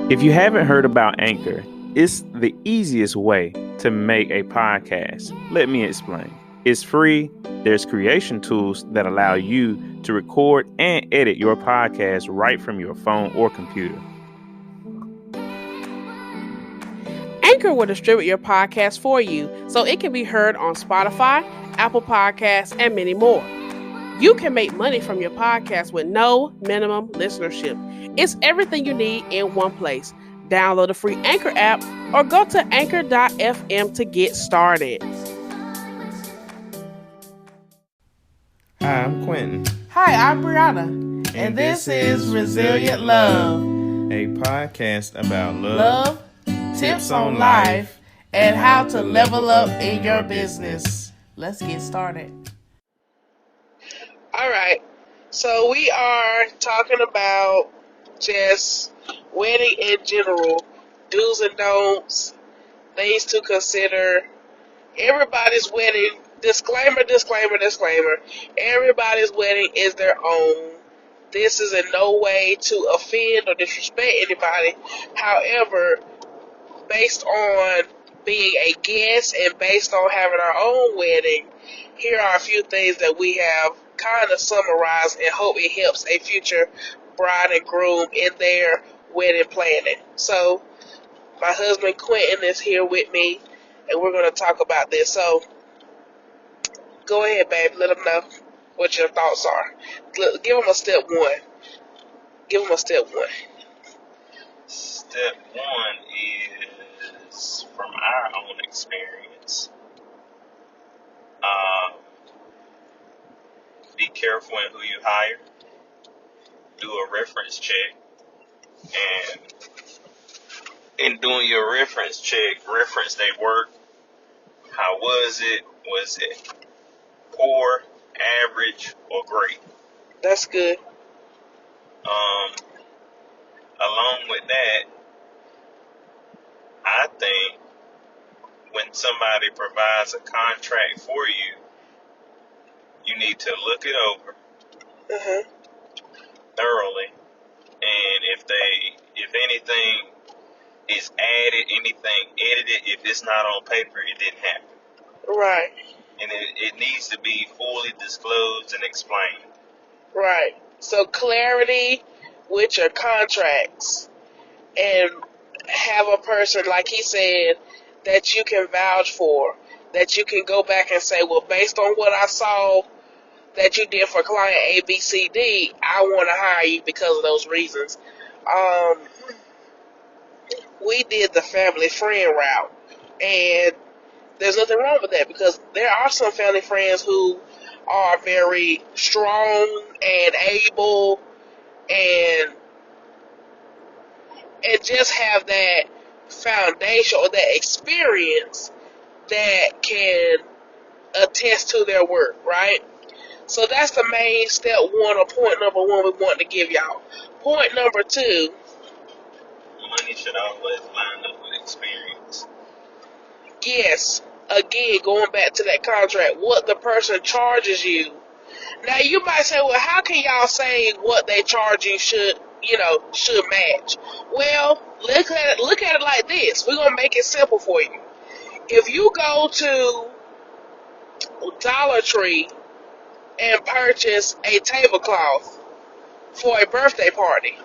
If you haven't heard about Anchor, it's the easiest way to make a podcast. Let me explain. It's free. There's creation tools that allow you to record and edit your podcast right from your phone or computer. Anchor will distribute your podcast for you so it can be heard on Spotify, Apple Podcasts, and many more. You can make money from your podcast with no minimum listenership. It's everything you need in one place. Download the free Anchor app or go to anchor.fm to get started. Hi, I'm Quentin. Hi, I'm Brianna. And this is Resilient Love, a podcast about love, tips on life, and how to level up in your business. Let's get started. All right, so we are talking about just wedding in general, do's and don'ts, things to consider. Everybody's wedding, disclaimer, everybody's wedding is their own. This is in no way to offend or disrespect anybody. However, based on being a guest and based on having our own wedding, here are a few things that we have kind of summarized and hope it helps a future bride and groom in their wedding planning. So, my husband Quentin is here with me, and we're going to talk about this. So, go ahead, babe. Let them know what your thoughts are. Give them a step one. Step one is from our own experience. Be careful in who you hire. Do a reference check. And in doing your reference check, reference their work. How was it? Was it poor, average, or great? That's good. Along with that, I think when somebody provides a contract for you, you need to look it over thoroughly, and if anything is added, anything edited, if it's not on paper, it didn't happen. Right. And it needs to be fully disclosed and explained. Right. So clarity with your contracts, and have a person, like he said, that you can vouch for, that you can go back and say, well, based on what I saw that you did for client A, B, C, D, I want to hire you because of those reasons. We did the family friend route, and there's nothing wrong with that, because there are some family friends who are very strong and able and just have that foundation or that experience that can attest to their work, right? So that's the main step one, or point number one we want to give y'all. Point number two. Money should always line up with experience. Yes. Again, going back to that contract, what the person charges you. Now you might say, well, how can y'all say what they charge you should match? Well, look at it like this. We're gonna make it simple for you. If you go to Dollar Tree and purchase a tablecloth for a birthday party,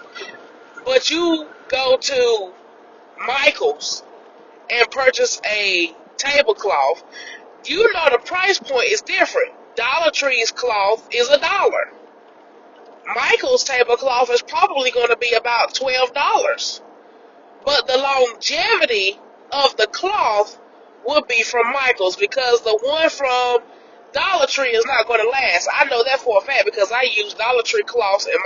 but you go to Michael's and purchase a tablecloth, you know the price point is different. Dollar Tree's cloth is $1. Michael's tablecloth is probably going to be about $12. But the longevity of the cloth would be from Michael's, because the one from Dollar Tree is not going to last. I know that for a fact because I use Dollar Tree cloths with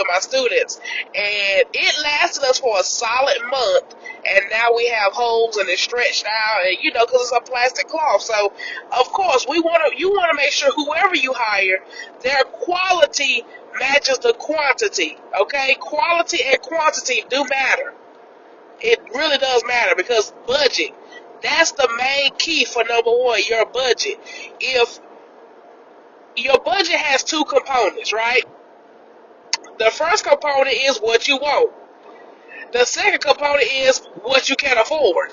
my students, and it lasted us for a solid month. And now we have holes and it's stretched out, and because it's a plastic cloth. So, of course, you want to make sure whoever you hire, their quality matches the quantity. Okay, quality and quantity do matter. It really does matter, because budget. That's the main key for number one, your budget. If your budget has two components, right? The first component is what you want. The second component is what you can afford.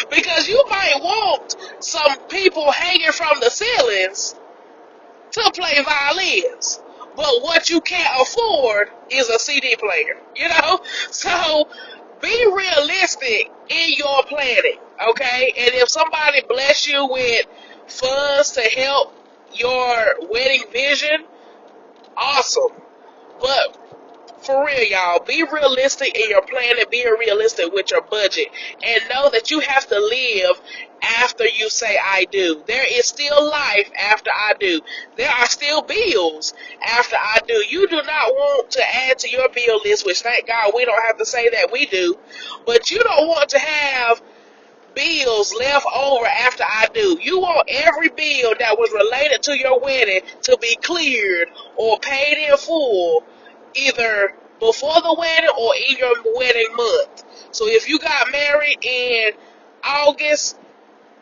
Because you might want some people hanging from the ceilings to play violins. But what you can't afford is a CD player, you know? So be realistic in your planning, okay? And if somebody bless you with funds to help your wedding vision, awesome. But for real, y'all, be realistic in your planning, be realistic with your budget, and know that you have to live after you say I do. There is still life after I do. There are still bills after I do. You do not want to add to your bill list, which thank God we don't have to say that we do, but you don't want to have bills left over after I do. You want every bill that was related to your wedding to be cleared or paid in full, either before the wedding or in your wedding month. So if you got married in August,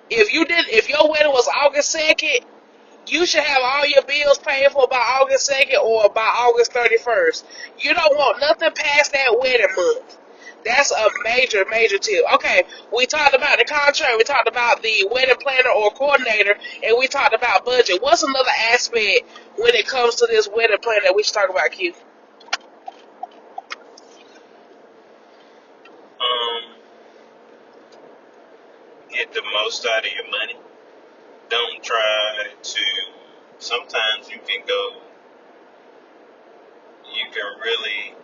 if your wedding was August 2nd, you should have all your bills paid for by August 2nd or by August 31st. You don't want nothing past that wedding month. That's a major, major tip. Okay, we talked about the contract, we talked about the wedding planner or coordinator, and we talked about budget. What's another aspect when it comes to this wedding planner that we should talk about, Q? Um, get the most out of your money. Don't try to. Sometimes you can really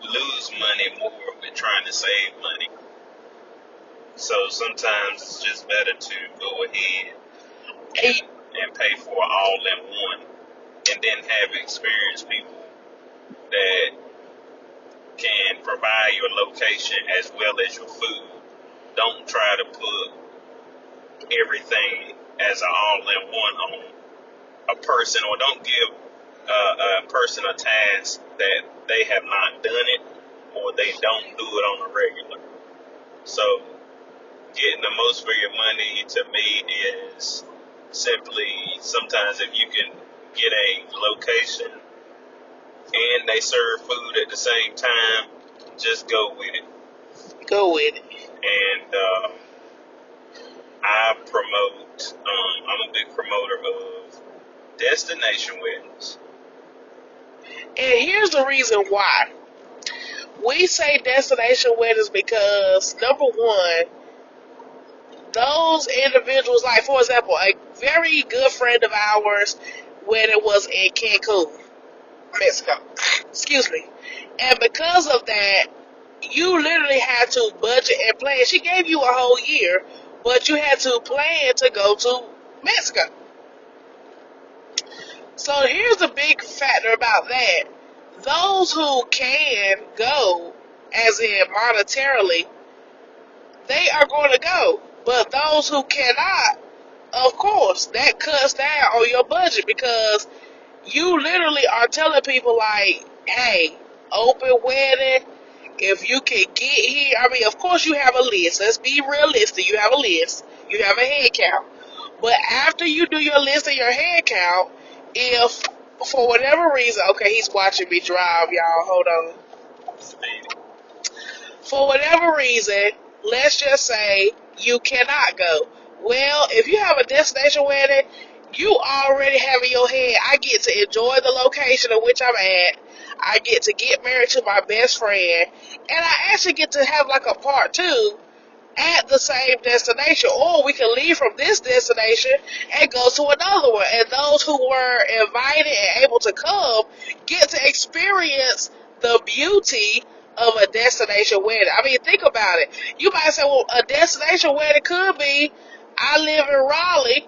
lose money more with trying to save money. So sometimes it's just better to go ahead And, and pay for it all in one, and then have experienced people that can provide your location as well as your food. Don't try to put everything as an all-in-one on a person, or don't give a person a task that they have not done it or they don't do it on a regular. So getting the most for your money to me is simply, sometimes if you can get a location and they serve food at the same time, just go with it. go with it. And I promote, I'm a big promoter of destination weddings. And here's the reason why. We say destination weddings because, number one, those individuals, like for example, a very good friend of ours, when it was in Cancun, Mexico. Excuse me. And because of that, you literally had to budget and plan. She gave you a whole year, but you had to plan to go to Mexico. So here's the big factor about that. Those who can go, as in monetarily, they are going to go. But those who cannot, of course, that cuts down on your budget because you literally are telling people like, hey, open wedding, if you can get here. I mean, of course you have a list. Let's be realistic. You have a list. You have a head count. But after you do your list and your head count, if for whatever reason, okay, he's watching me drive, y'all. Hold on. For whatever reason, let's just say you cannot go. Well, if you have a destination wedding, you already have in your head, I get to enjoy the location in which I'm at. I get to get married to my best friend. And I actually get to have like a part two at the same destination, or we can leave from this destination and go to another one. And those who were invited and able to come get to experience the beauty of a destination wedding. I mean, think about it. You might say, well, a destination wedding could be, I live in Raleigh,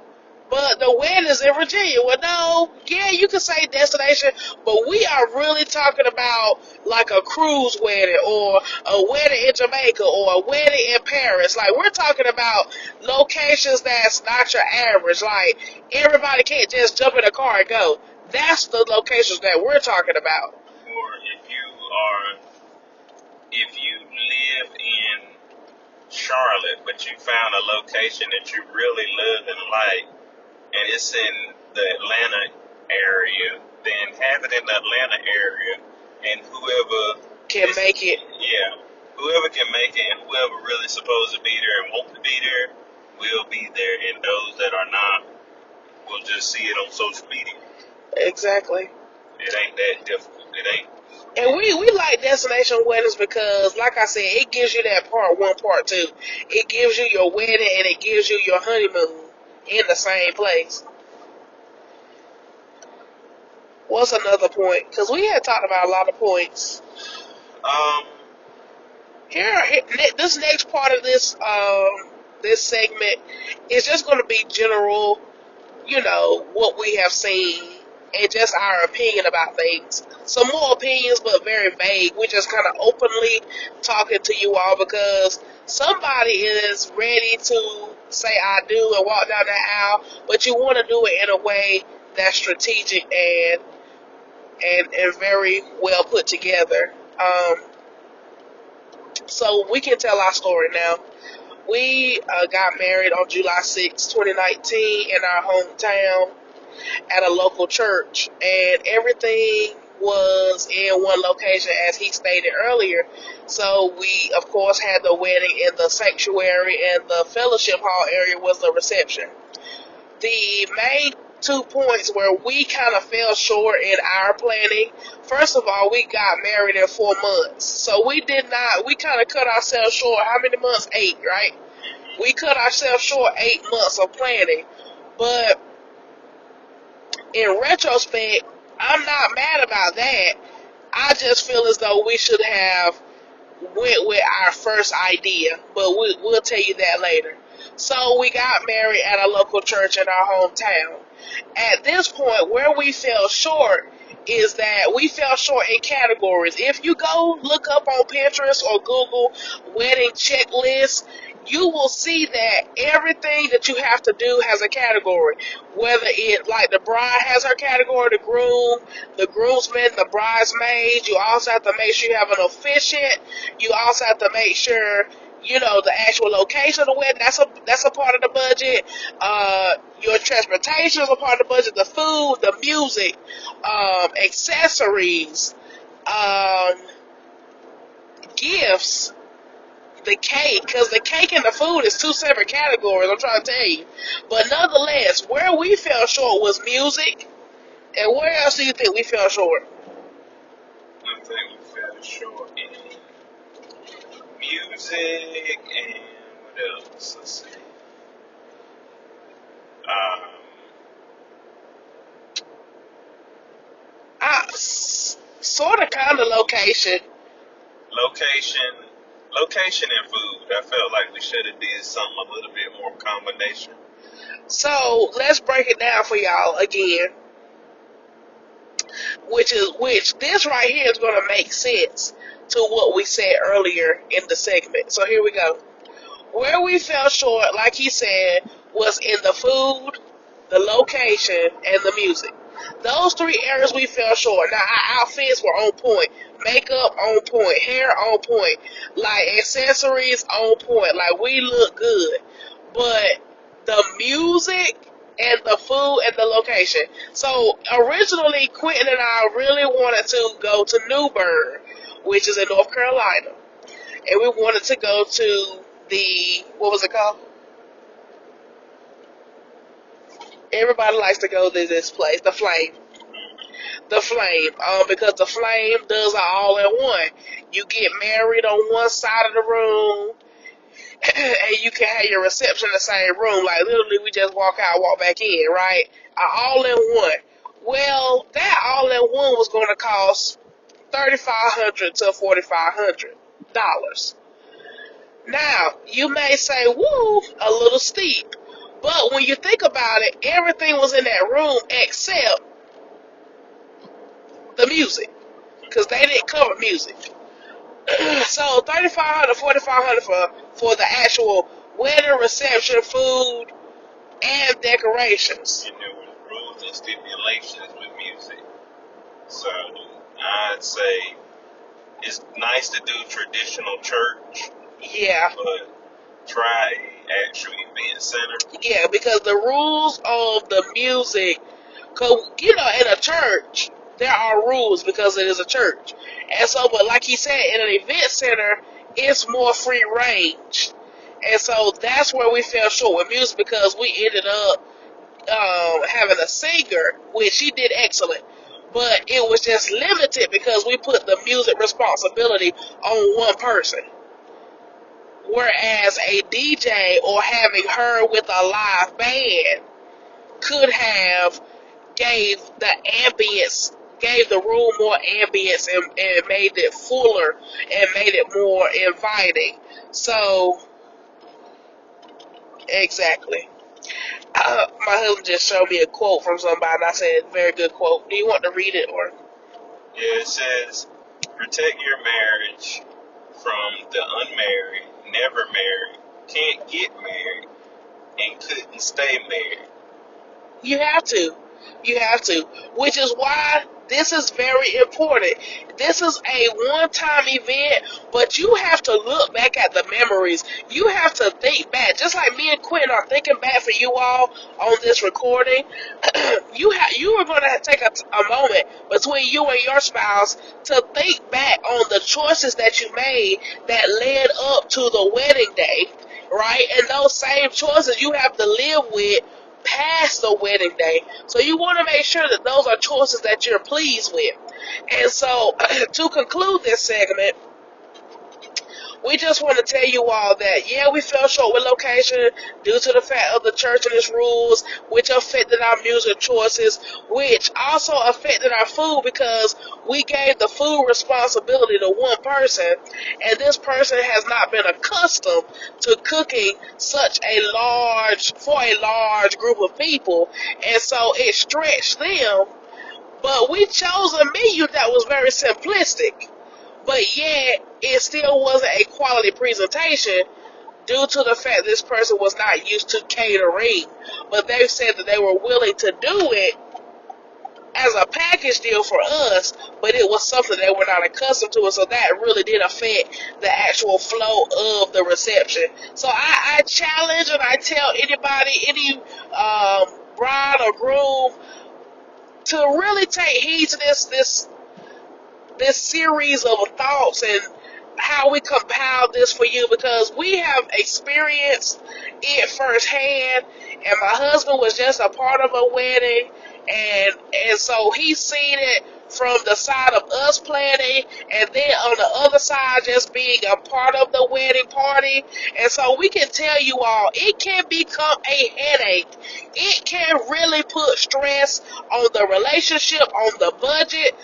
but the wedding is in Virginia. Well, no, yeah, you could say destination, but we are really talking about like a cruise wedding or a wedding in Jamaica or a wedding in Paris. Like, we're talking about locations that's not your average. Like, everybody can't just jump in a car and go. That's the locations that we're talking about. Or if you live in Charlotte, but you found a location that you really love and like, and it's in the Atlanta area, then have it in the Atlanta area, and whoever Can is, make it. yeah, whoever can make it and whoever really supposed to be there and want to be there will be there, and those that are not will just see it on social media. Exactly. It ain't that difficult. It ain't. And we like destination weddings because, like I said, it gives you that part one, part two. It gives you your wedding and it gives you your honeymoon in the same place. What's another point? Because we had talked about a lot of points. Um, This next part of this segment is just going to be general, what we have seen and just our opinion about things. Some more opinions, but very vague. We're just kind of openly talking to you all because somebody is ready to say I do and walk down the aisle, but you want to do it in a way that's strategic and very well put together. So we can tell our story now. We got married on July 6, 2019 in our hometown at a local church, and everything was in one location as he stated earlier. So we of course had the wedding in the sanctuary, and the fellowship hall area was the reception. The main 2 points where we kind of fell short in our planning. First of all, we got married in 4 months, so we kind of cut ourselves short. How many months? 8, right? We cut ourselves short 8 months of planning. But in retrospect, I'm not mad about that. I just feel as though we should have went with our first idea, but we'll tell you that later. So we got married at a local church in our hometown. At this point, where we fell short is that we fell short in categories. If you go look up on Pinterest or Google wedding checklist, you will see that everything that you have to do has a category. Whether it, like, the bride has her category, the groom, the groomsmen, the bridesmaids. You also have to make sure you have an officiant. You also have to make sure the actual location of the wedding. That's a part of the budget. Your transportation is a part of the budget. The food, the music, accessories, gifts, the cake, because the cake and the food is 2 separate categories, I'm trying to tell you. But nonetheless, where we fell short was music. And where else do you think we fell short? I think we fell short in music and what else? Let's see. Um, Sort of, kind of location. location, location and food. I felt like we should have did something a little bit more combination. So let's break it down for y'all again. Which this right here is going to make sense to what we said earlier in the segment. So here we go. Where we fell short, like he said, was in the food, the location, and the music. Those 3 areas we fell short. Now, our outfits were on point. Makeup on point. Hair on point. Like, accessories on point. Like, we look good. But the music and the food and the location. So, originally, Quentin and I really wanted to go to Newbern, which is in North Carolina. And we wanted to go to what was it called? Everybody likes to go to this place, the Flame. The Flame, because the Flame does it all in one. You get married on one side of the room, and you can have your reception in the same room. Like, literally, we just walk out, walk back in, right? All in one. Well, that all in one was going to cost $3,500 to $4,500. Now, you may say, woo, a little steep. But when you think about it, everything was in that room except the music. Because they didn't cover music. So $3,500, $4,500 for the actual wedding, reception, food, and decorations. And there were rules and stipulations with music. So I'd say it's nice to do traditional church, Yeah. but try a actual event center. Yeah, because the rules of the music Cause in a church there are rules because it is a church, and so but like he said, in an event center it's more free range, and so that's where we fell short with music because we ended up having a singer, which she did excellent, but it was just limited because we put the music responsibility on one person. Whereas a DJ or having her with a live band could have gave the ambience, gave the room more ambience and made it fuller and made it more inviting. So, exactly. My husband just showed me a quote from somebody, and I said, very good quote. Do you want to read it? Or Yeah, it says, protect your marriage from the unmarried, never married, can't get married, and couldn't stay married. you have to. You have to. Which is why this is very important. This is a one-time event, but you have to look back at the memories. You have to think back. Just like me and Quinn are thinking back for you all on this recording. You are going to take a moment between you and your spouse to think back on the choices that you made that led up to the wedding day, right? And those same choices you have to live with past the wedding day. So you want to make sure that those are choices that you're pleased with. And so to conclude this segment, we just want to tell you all that, yeah, we fell short with location due to the fact of the church and its rules, which affected our music choices, which also affected our food because we gave the food responsibility to one person, and this person has not been accustomed to cooking for a large group of people, and so it stretched them. But we chose a menu that was very simplistic, but yet it still wasn't a quality presentation due to the fact this person was not used to catering. But they said that they were willing to do it as a package deal for us, but it was something they were not accustomed to, and so that really did affect the actual flow of the reception. So I challenge and I tell anybody, any bride or groom, to really take heed to this series of thoughts and how we compiled this for you because we have experienced it firsthand, and my husband was just a part of a wedding, and so he's seen it from the side of us planning, and then on the other side just being a part of the wedding party. And so we can tell you all, it can become a headache. It can really put stress on the relationship, on the budget,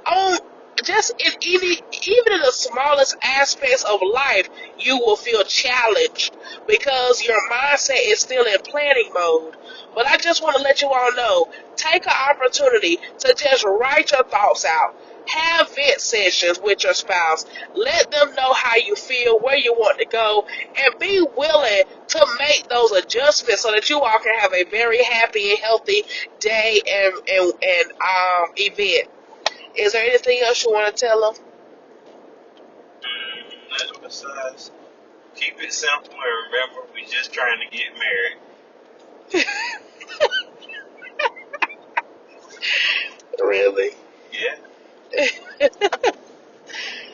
on just in even in the smallest aspects of life. You will feel challenged because your mindset is still in planning mode. But I just want to let you all know, take an opportunity to just write your thoughts out, have vent sessions with your spouse, let them know how you feel, where you want to go, and be willing to make those adjustments so that you all can have a very happy and healthy day and event. Is there anything else you want to tell them? Nothing besides, keep it simple and remember, we just trying to get married. Really? Yeah,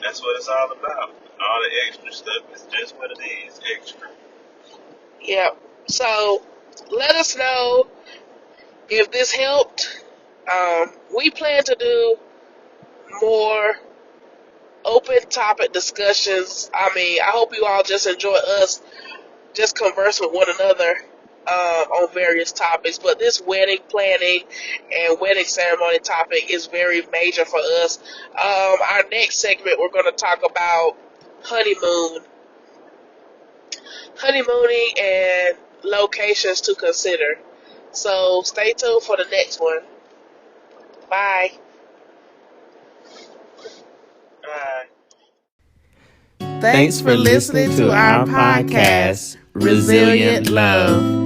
that's what it's all about. All the extra stuff is just what it is, extra. Yep. So let us know if this helped. We plan to do more open topic discussions. I mean, I hope you all just enjoy us just converse with one another on various topics. But this wedding planning and wedding ceremony topic is very major for us. Our next segment, we're going to talk about honeymooning, and locations to consider. So stay tuned for the next one. Bye. Bye. Thanks for listening to our podcast, Resilient Love.